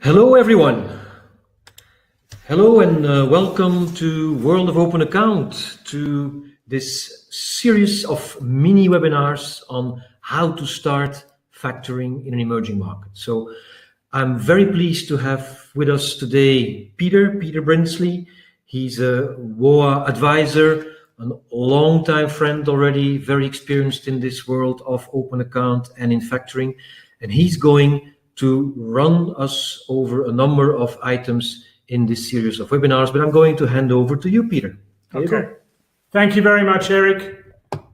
Hello everyone. Hello and welcome to World of Open Account, to this series of mini webinars on how to start factoring in an emerging market. So I'm very pleased to have with us today Peter Brinsley. He's a WOA advisor, a long-time friend already, very experienced in this world of open account and in factoring, and he's going to run us over a number of items in this series of webinars, but I'm going to hand over to you, Peter. Okay. Thank you very much, Eric.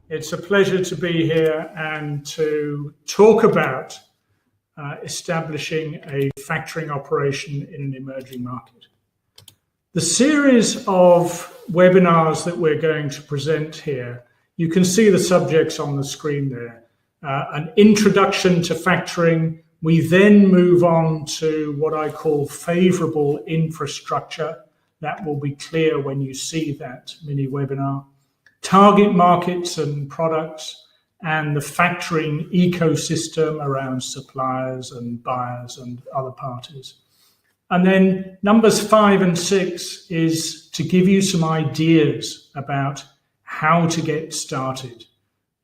It's a pleasure to be here and to talk about establishing a factoring operation in an emerging market. The series of webinars that we're going to present here, you can see the subjects on the screen there. An introduction to factoring. We then move on to what I call favorable infrastructure. That will be clear when you see that mini webinar. Target markets and products, and the factoring ecosystem around suppliers and buyers and other parties. And then numbers 5 and 6 is to give you some ideas about how to get started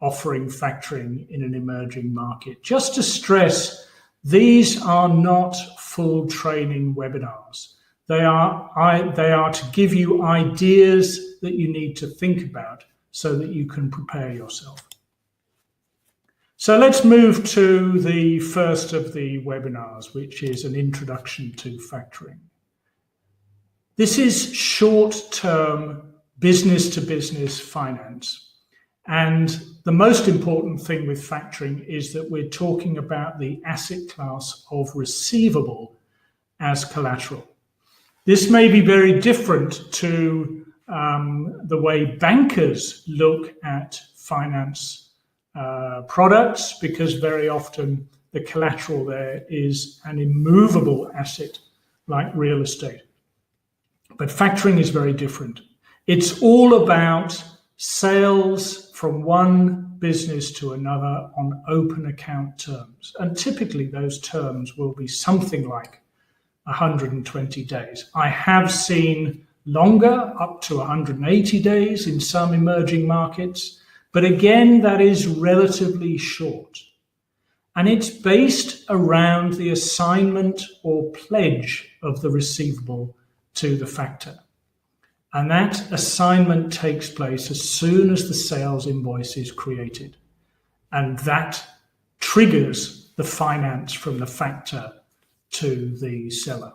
offering factoring in an emerging market. Just to stress, these are not full training webinars. They are to give you ideas that you need to think about so that you can prepare yourself. So let's move to the first of the webinars, which is an introduction to factoring. This is short-term business-to-business finance. And the most important thing with factoring is that we're talking about the asset class of receivable as collateral. This may be very different to the way bankers look at finance products, because very often the collateral there is an immovable asset like real estate. But factoring is very different. It's all about sales from one business to another on open account terms. And typically those terms will be something like 120 days. I have seen longer, up to 180 days in some emerging markets, but again, that is relatively short. And it's based around the assignment or pledge of the receivable to the factor. And that assignment takes place as soon as the sales invoice is created. And that triggers the finance from the factor to the seller.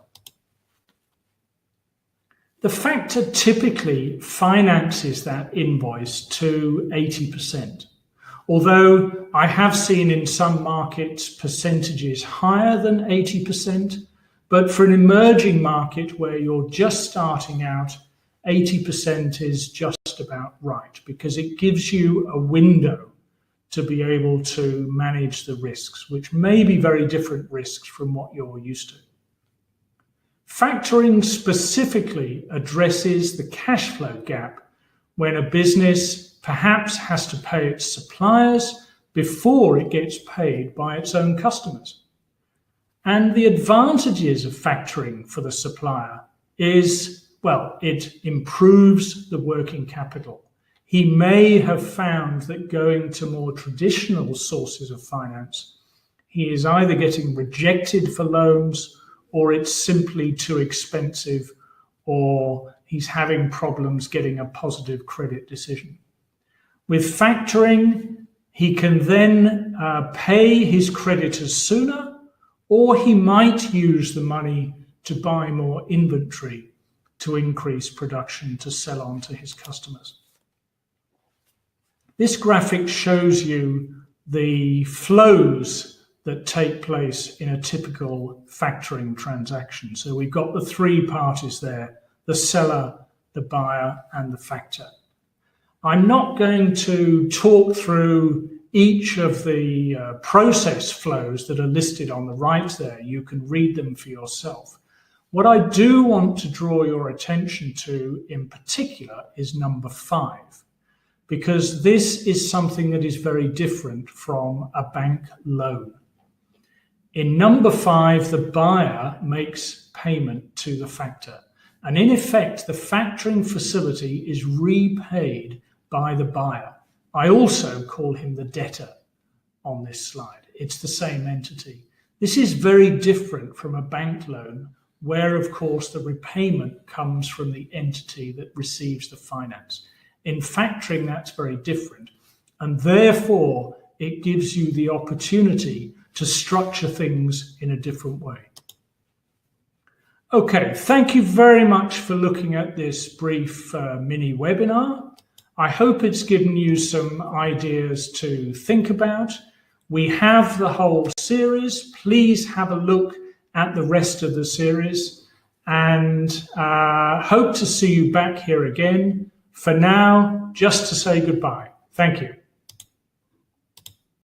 The factor typically finances that invoice to 80%. Although I have seen in some markets percentages higher than 80%, but for an emerging market where you're just starting out, 80% is just about right, because it gives you a window to be able to manage the risks, which may be very different risks from what you're used to. Factoring specifically addresses the cash flow gap when a business perhaps has to pay its suppliers before it gets paid by its own customers. And the advantages of factoring for the supplier is, well, it improves the working capital. He may have found that going to more traditional sources of finance, he is either getting rejected for loans, or it's simply too expensive, or he's having problems getting a positive credit decision. With factoring, he can then pay his creditors sooner, or he might use the money to buy more inventory to increase production to sell on to his customers. This graphic shows you the flows that take place in a typical factoring transaction. So we've got the three parties there: the seller, the buyer, and the factor. I'm not going to talk through each of the process flows that are listed on the right there. You can read them for yourself. What I do want to draw your attention to in particular is number 5, because this is something that is very different from a bank loan. In number 5, the buyer makes payment to the factor. And in effect, the factoring facility is repaid by the buyer. I also call him the debtor on this slide. It's the same entity. This is very different from a bank loan, where, of course, the repayment comes from the entity that receives the finance. In factoring, that's very different. And therefore, it gives you the opportunity to structure things in a different way. Okay, thank you very much for looking at this brief mini webinar. I hope it's given you some ideas to think about. We have the whole series. Please have a look at the rest of the series, and hope to see you back here again. For now, just to say goodbye. Thank you.